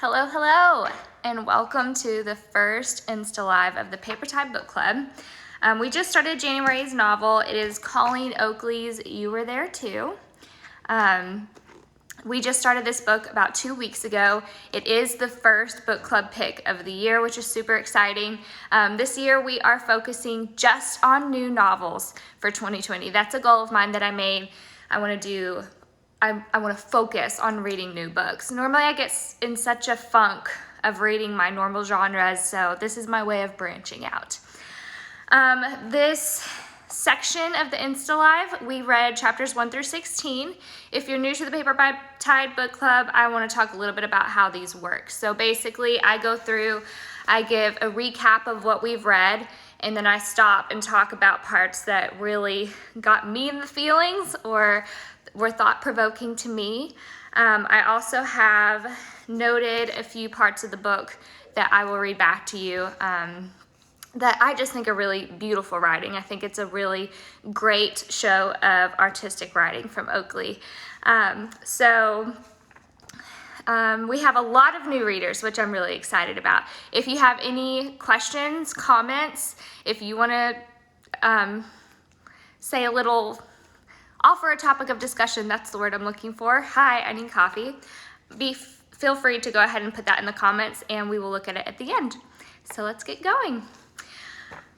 Hello, hello, and welcome to the first InstaLive of the Paper Time Book Club. We just started January's novel. It is Colleen Oakley's You Were There Too. We just started this book about 2 weeks ago. It is the first book club pick of the year, which is super exciting. This year we are focusing just on new novels for 2020. That's a goal of mine that I made. I want to focus on reading new books. Normally I get in such a funk of reading my normal genres, so this is my way of branching out. This section of the InstaLive, we read chapters 1 through 16. If you're new to the Paper by Tide Book Club, I want to talk a little bit about how these work. So basically, I go through, I give a recap of what we've read, and then I stop and talk about parts that really got me in the feelings or were thought-provoking to me. I also have noted a few parts of the book that I will read back to you that I just think are really beautiful writing. I think it's a really great show of artistic writing from Oakley. We have a lot of new readers, which I'm really excited about. If you have any questions, comments, if you want to offer a topic of discussion, that's the word I'm looking for. Hi, I need coffee. Feel free to go ahead and put that in the comments, and we will look at it at the end. So let's get going.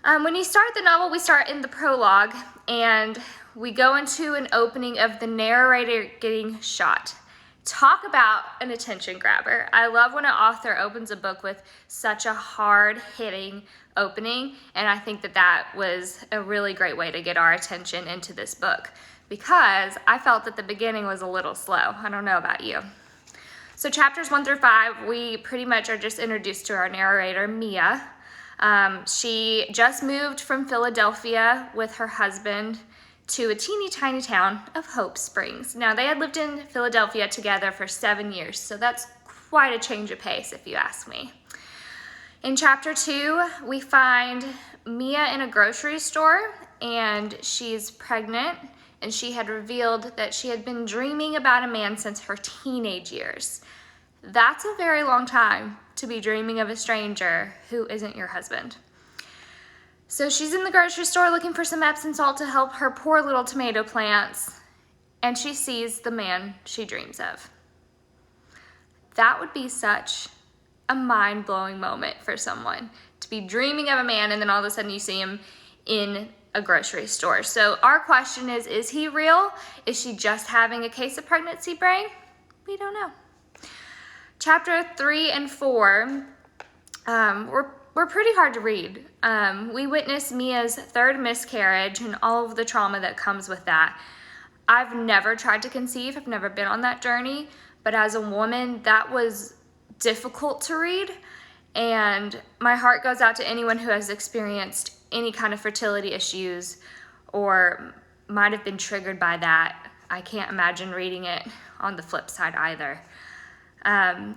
When you start the novel, we start in the prologue, and we go into an opening of the narrator getting shot. Talk about an attention grabber. I love when an author opens a book with such a hard-hitting opening, and I think that was a really great way to get our attention into this book, because I felt that the beginning was a little slow. I don't know about you. So chapters 1 through 5, we pretty much are just introduced to our narrator, Mia. She just moved from Philadelphia with her husband to a teeny tiny town of Hope Springs. Now, they had lived in Philadelphia together for 7 years, so that's quite a change of pace if you ask me. In chapter 2, we find Mia in a grocery store, and she's pregnant, and she had revealed that she had been dreaming about a man since her teenage years. That's a very long time to be dreaming of a stranger who isn't your husband. So she's in the grocery store looking for some Epsom salt to help her poor little tomato plants, and she sees the man she dreams of. That would be such a mind-blowing moment for someone, to be dreaming of a man and then all of a sudden you see him in a grocery store. So our question is he real? Is she just having a case of pregnancy brain? We don't know. Chapter 3 and 4 were pretty hard to read. We witnessed Mia's third miscarriage and all of the trauma that comes with that. I've never tried to conceive. I've never been on that journey. But as a woman, that was difficult to read. And my heart goes out to anyone who has experienced any kind of fertility issues or might have been triggered by that. I can't imagine reading it on the flip side either.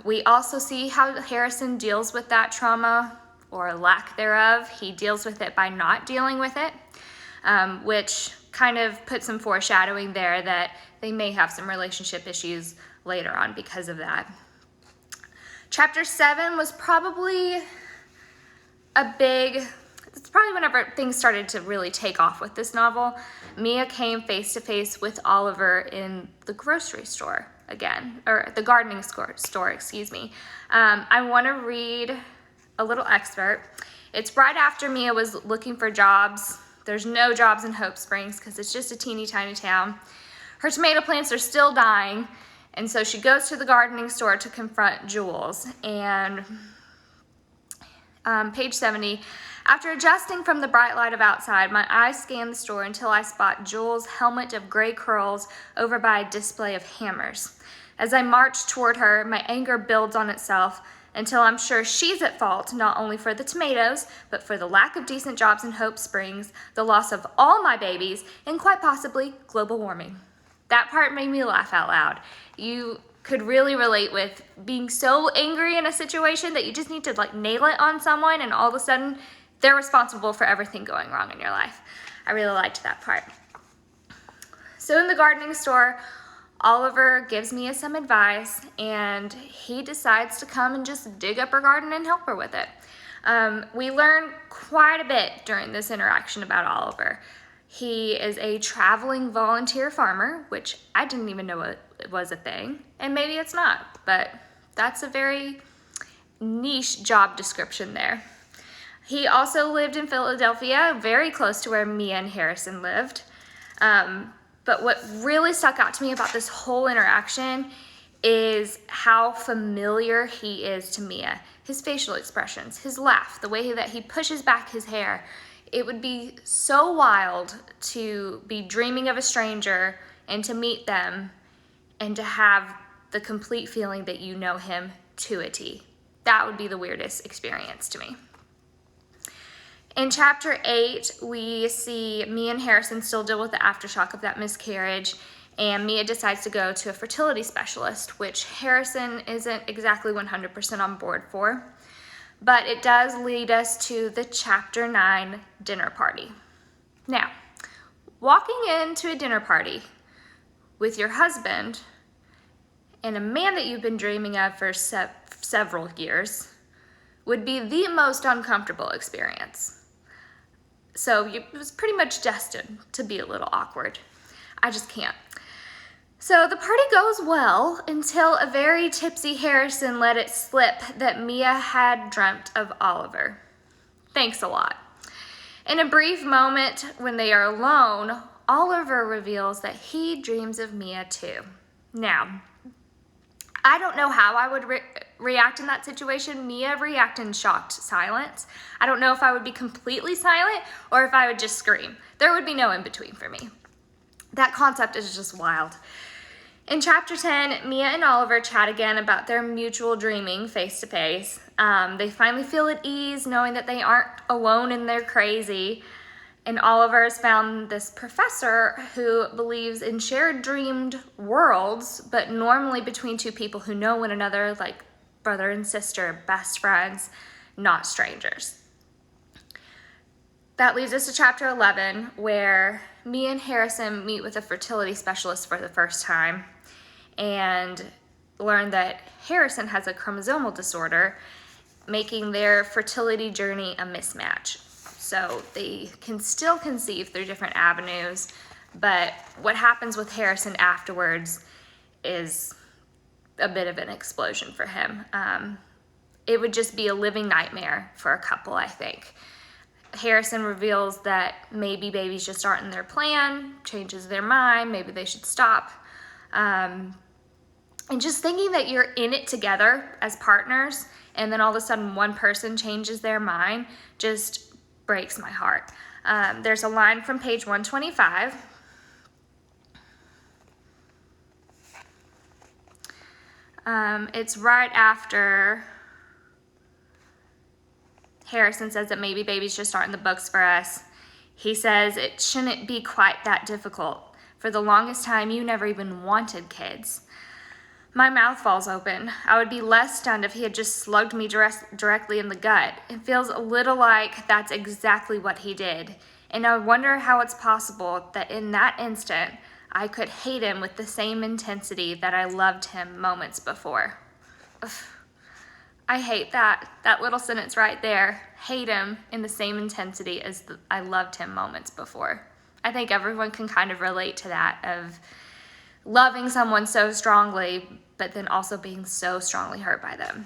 We also see how Harrison deals with that trauma or lack thereof. He deals with it by not dealing with it, which kind of puts some foreshadowing there that they may have some relationship issues later on because of that. Chapter 7 was probably it's probably whenever things started to really take off with this novel. Mia came face to face with Oliver in the grocery store again, or the gardening store, excuse me. I want to read a little excerpt. It's right after Mia was looking for jobs. There's no jobs in Hope Springs because it's just a teeny tiny town. Her tomato plants are still dying, and so she goes to the gardening store to confront Jules. And page 70, after adjusting from the bright light of outside, my eyes scan the store until I spot Jules' helmet of gray curls over by a display of hammers. As I march toward her, my anger builds on itself until I'm sure she's at fault not only for the tomatoes, but for the lack of decent jobs in Hope Springs, the loss of all my babies, and quite possibly global warming. That part made me laugh out loud. You could really relate with being so angry in a situation that you just need to nail it on someone, and all of a sudden they're responsible for everything going wrong in your life. I really liked that part. So in the gardening store, Oliver gives Mia some advice, and he decides to come and just dig up her garden and help her with it. We learn quite a bit during this interaction about Oliver. He is a traveling volunteer farmer, which I didn't even know it was a thing, and maybe it's not, but that's a very niche job description there. He also lived in Philadelphia, very close to where Mia and Harrison lived. But what really stuck out to me about this whole interaction is how familiar he is to Mia. His facial expressions, his laugh, the way that he pushes back his hair. It would be so wild to be dreaming of a stranger and to meet them and to have the complete feeling that you know him to a T. That would be the weirdest experience to me. In chapter 8, we see Mia and Harrison still deal with the aftershock of that miscarriage, and Mia decides to go to a fertility specialist, which Harrison isn't exactly 100% on board for. But it does lead us to the chapter 9 dinner party. Now, walking into a dinner party with your husband and a man that you've been dreaming of for several years would be the most uncomfortable experience. So it was pretty much destined to be a little awkward. I just can't. So the party goes well until a very tipsy Harrison let it slip that Mia had dreamt of Oliver. Thanks a lot. In a brief moment when they are alone, Oliver reveals that he dreams of Mia too. Now, I don't know how I would react in that situation. Mia reacted in shocked silence. I don't know if I would be completely silent or if I would just scream. There would be no in between for me. That concept is just wild. In chapter 10, Mia and Oliver chat again about their mutual dreaming face to face. They finally feel at ease knowing that they aren't alone in their crazy. And Oliver has found this professor who believes in shared dreamed worlds, but normally between two people who know one another, like brother and sister, best friends, not strangers. That leads us to chapter 11, where Mia and Harrison meet with a fertility specialist for the first time and learn that Harrison has a chromosomal disorder, making their fertility journey a mismatch. So they can still conceive through different avenues, but what happens with Harrison afterwards is a bit of an explosion for him. It would just be a living nightmare for a couple, I think. Harrison reveals that maybe babies just aren't in their plan, changes their mind, maybe they should stop. And just thinking that you're in it together as partners, and then all of a sudden one person changes their mind, just breaks my heart. There's a line from page 125. It's right after Harrison says that maybe babies just aren't in the books for us. He says it shouldn't be quite that difficult. For the longest time, you never even wanted kids. My mouth falls open. I would be less stunned if he had just slugged me directly in the gut. It feels a little like that's exactly what he did. And I wonder how it's possible that in that instant, I could hate him with the same intensity that I loved him moments before. Ugh. I hate that little sentence right there. Hate him in the same intensity as I loved him moments before. I think everyone can kind of relate to that, of loving someone so strongly, but then also being so strongly hurt by them.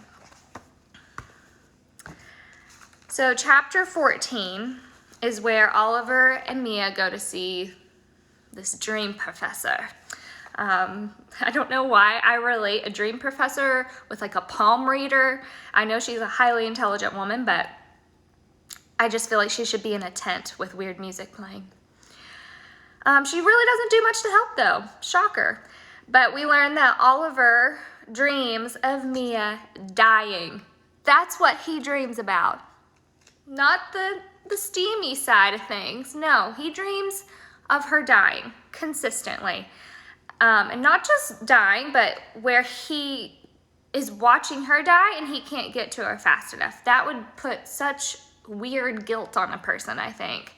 So chapter 14 is where Oliver and Mia go to see this dream professor. I don't know why I relate a dream professor with like a palm reader. I know she's a highly intelligent woman, but I just feel like she should be in a tent with weird music playing. She really doesn't do much to help though, shocker. But we learn that Oliver dreams of Mia dying. That's what he dreams about. Not the steamy side of things. No, he dreams of her dying consistently. And not just dying, but where he is watching her die and he can't get to her fast enough. That would put such weird guilt on a person, I think.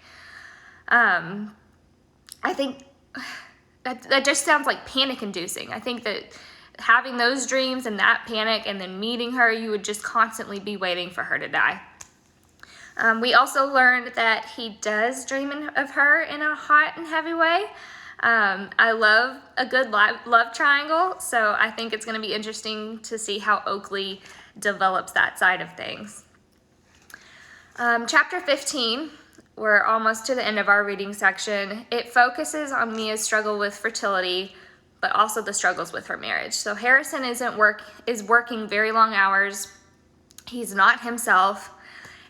I think that just sounds like panic inducing. I think that having those dreams and that panic and then meeting her, you would just constantly be waiting for her to die. We also learned that he does dream of her in a hot and heavy way. I love a good love triangle, so I think it's going to be interesting to see how Oakley develops that side of things. Chapter 15, we're almost to the end of our reading section. It focuses on Mia's struggle with fertility, but also the struggles with her marriage. So Harrison is working very long hours. He's not himself.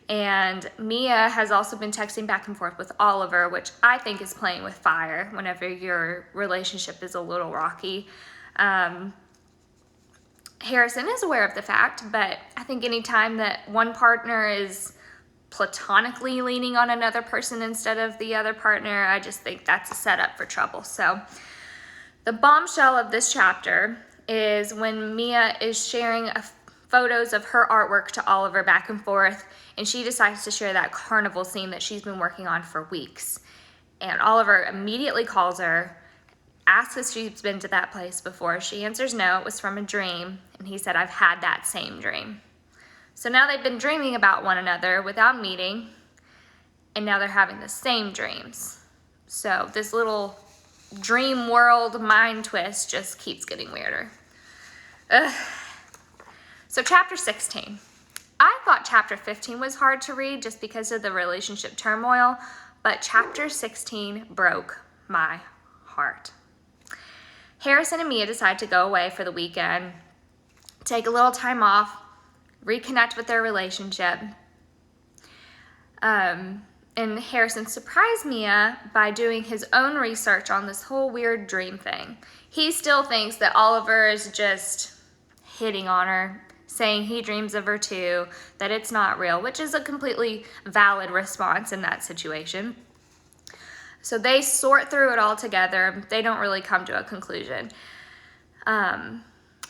And Mia has also been texting back and forth with Oliver, which I think is playing with fire whenever your relationship is a little rocky. Harrison is aware of the fact, but I think anytime that one partner is platonically leaning on another person instead of the other partner, I just think that's a setup for trouble. So the bombshell of this chapter is when Mia is sharing photos of her artwork to Oliver back and forth, and she decides to share that carnival scene that she's been working on for weeks. And Oliver immediately calls her, asks if she's been to that place before. She answers no, it was from a dream, and he said, I've had that same dream. So now they've been dreaming about one another without meeting, and now they're having the same dreams. So this little dream world mind twist just keeps getting weirder. Ugh. So chapter 16. I thought chapter 15 was hard to read just because of the relationship turmoil, but chapter 16 broke my heart. Harrison and Mia decide to go away for the weekend, take a little time off, reconnect with their relationship. And Harrison surprised Mia by doing his own research on this whole weird dream thing. He still thinks that Oliver is just hitting on her, saying he dreams of her too, that it's not real, which is a completely valid response in that situation. So they sort through it all together. They don't really come to a conclusion.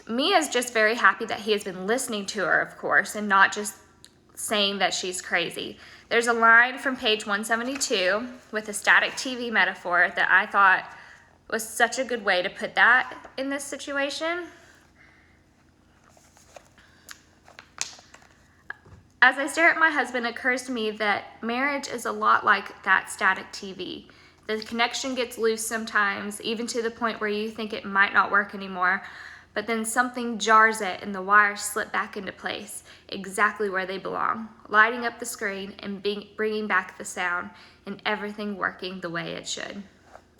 Mia's just very happy that he has been listening to her, of course, and not just saying that she's crazy. There's a line from page 172 with a static TV metaphor that I thought was such a good way to put that in this situation. As I stare at my husband, it occurs to me that marriage is a lot like that static TV. The connection gets loose sometimes, even to the point where you think it might not work anymore, but then something jars it and the wires slip back into place, exactly where they belong, lighting up the screen and bringing back the sound and everything working the way it should.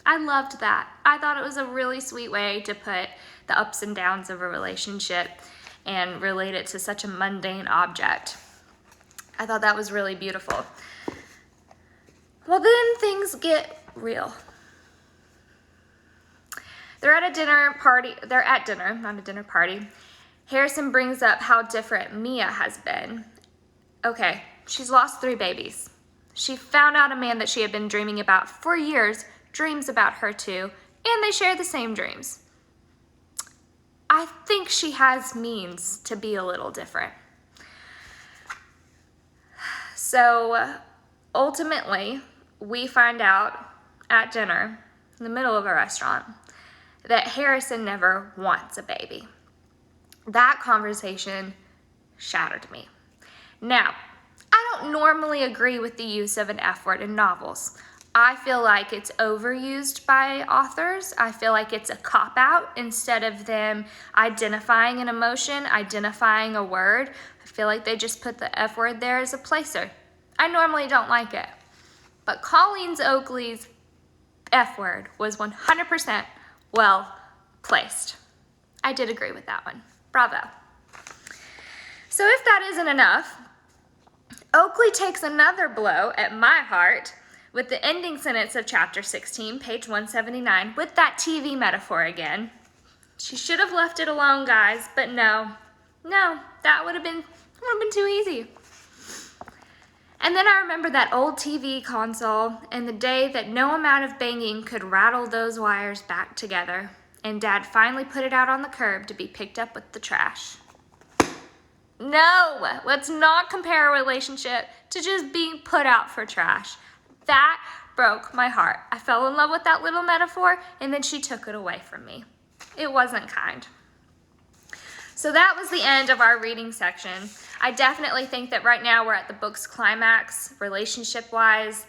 I loved that. I thought it was a really sweet way to put the ups and downs of a relationship and relate it to such a mundane object. I thought that was really beautiful. Well, then things get real. They're at dinner, not a dinner party. Harrison brings up how different Mia has been. Okay, she's lost 3 babies. She found out a man that she had been dreaming about for years dreams about her too, and they share the same dreams. I think she has means to be a little different. So ultimately, we find out at dinner, in the middle of a restaurant, that Harrison never wants a baby. That conversation shattered me. Now, I don't normally agree with the use of an F word in novels. I feel like it's overused by authors. I feel like it's a cop-out instead of them identifying an emotion, identifying a word. I feel like they just put the F word there as a placer. I normally don't like it. But Oakley's F word was 100% well placed. I did agree with that one. Bravo. So if that isn't enough, Oakley takes another blow at my heart with the ending sentence of chapter 16, page 179, with that TV metaphor again. She should have left it alone, guys, but no, that would have been too easy. And then I remember that old TV console and the day that no amount of banging could rattle those wires back together, and Dad finally put it out on the curb to be picked up with the trash. No, let's not compare a relationship to just being put out for trash. That broke my heart. I fell in love with that little metaphor, and then she took it away from me. It wasn't kind. So that was the end of our reading section. I definitely think that right now we're at the book's climax, relationship-wise,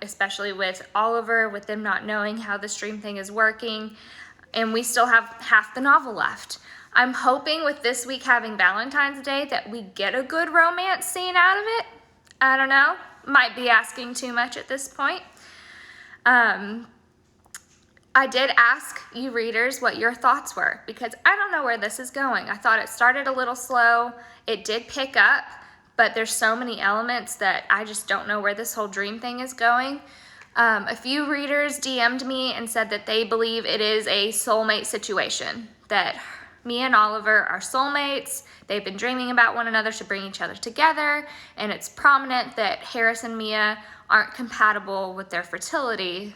especially with Oliver, with them not knowing how this dream thing is working, and we still have half the novel left. I'm hoping with this week having Valentine's Day that we get a good romance scene out of it. I don't know. Might be asking too much at this point. I did ask you readers what your thoughts were because I don't know where this is going. I thought it started a little slow. It did pick up, but there's so many elements that I just don't know where this whole dream thing is going. A few readers DM'd me and said that they believe it is a soulmate situation, that Mia and Oliver are soulmates. They've been dreaming about one another to bring each other together, and it's prominent that Harris and Mia aren't compatible with their fertility,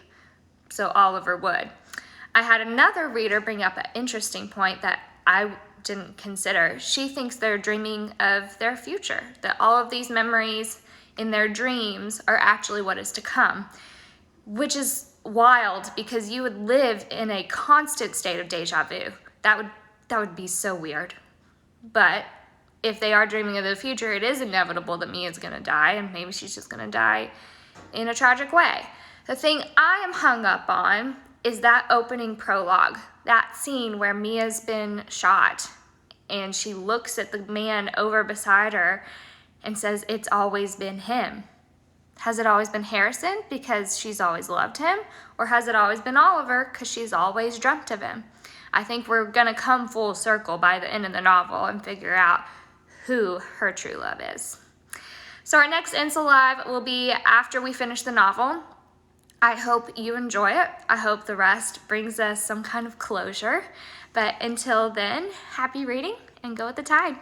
so Oliver would. I had another reader bring up an interesting point that I didn't consider. She thinks they're dreaming of their future, that all of these memories in their dreams are actually what is to come, which is wild because you would live in a constant state of deja vu. That would be so weird. But if they are dreaming of the future, it is inevitable that Mia's going to die, and maybe she's just going to die in a tragic way. The thing I am hung up on is that opening prologue, that scene where Mia's been shot, and she looks at the man over beside her and says, "It's always been him." Has it always been Harrison because she's always loved him? Or has it always been Oliver because she's always dreamt of him? I think we're going to come full circle by the end of the novel and figure out who her true love is. So our next InstaLive will be after we finish the novel. I hope you enjoy it. I hope the rest brings us some kind of closure. But until then, happy reading and go with the tide.